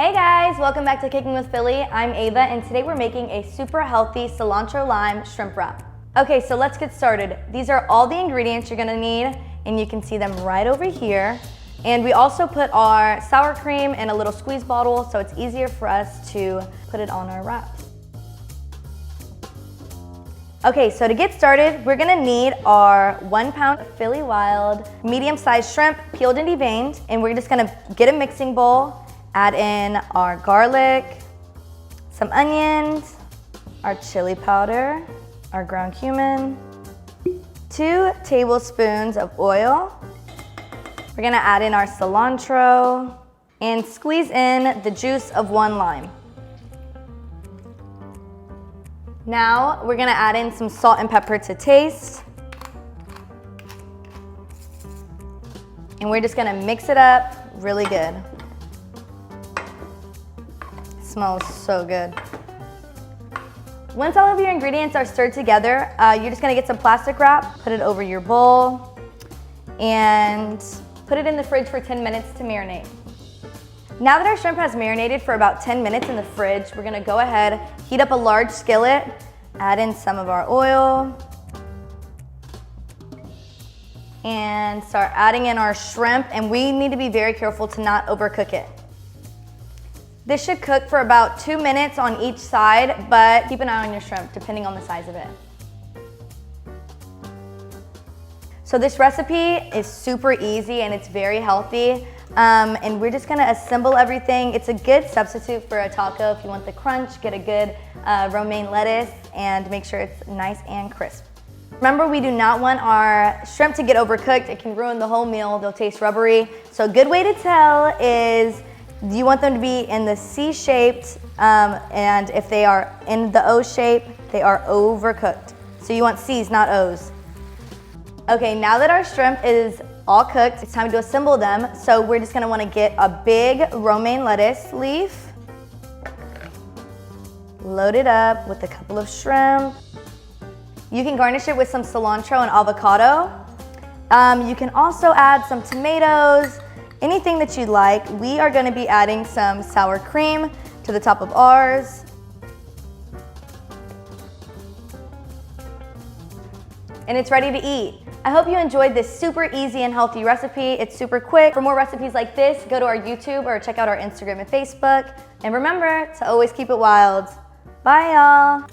Hey guys, welcome back to Cooking with Philly. I'm Ava and today we're making a super healthy cilantro lime shrimp wrap. Okay, so let's get started. These are all the ingredients you're gonna need and you can see them right over here. And we also put our sour cream in a little squeeze bottle so it's easier for us to put it on our wraps. Okay, so to get started, we're gonna need our 1 pound Philly Wild medium-sized shrimp, peeled and deveined, and we're just gonna get a mixing bowl, add in our garlic, some onions, our chili powder, our ground cumin, 2 tablespoons of oil. We're gonna add in our cilantro and squeeze in the juice of 1 lime. Now we're gonna add in some salt and pepper to taste. And we're just gonna mix it up really good. It smells so good. Once all of your ingredients are stirred together, you're just gonna get some plastic wrap, put it over your bowl, and put it in the fridge for 10 minutes to marinate. Now that our shrimp has marinated for about 10 minutes in the fridge, we're gonna go ahead, heat up a large skillet, add in some of our oil, and start adding in our shrimp, and we need to be very careful to not overcook it. This should cook for about 2 minutes on each side, but keep an eye on your shrimp depending on the size of it. So this recipe is super easy and it's very healthy. And we're just gonna assemble everything. It's a good substitute for a taco. If you want the crunch, get a good romaine lettuce and make sure it's nice and crisp. Remember, we do not want our shrimp to get overcooked. It can ruin the whole meal. They'll taste rubbery. So a good way to tell is you want them to be in the C-shaped, and if they are in the O shape, they are overcooked. So you want C's, not O's. Okay, now that our shrimp is all cooked, it's time to assemble them. So we're just gonna wanna get a big romaine lettuce leaf, load it up with a couple of shrimp. You can garnish it with some cilantro and avocado. You can also add some tomatoes, anything that you'd like. We are gonna be adding some sour cream to the top of ours. And it's ready to eat. I hope you enjoyed this super easy and healthy recipe. It's super quick. For more recipes like this, go to our YouTube or check out our Instagram and Facebook. And remember to always keep it wild. Bye, y'all.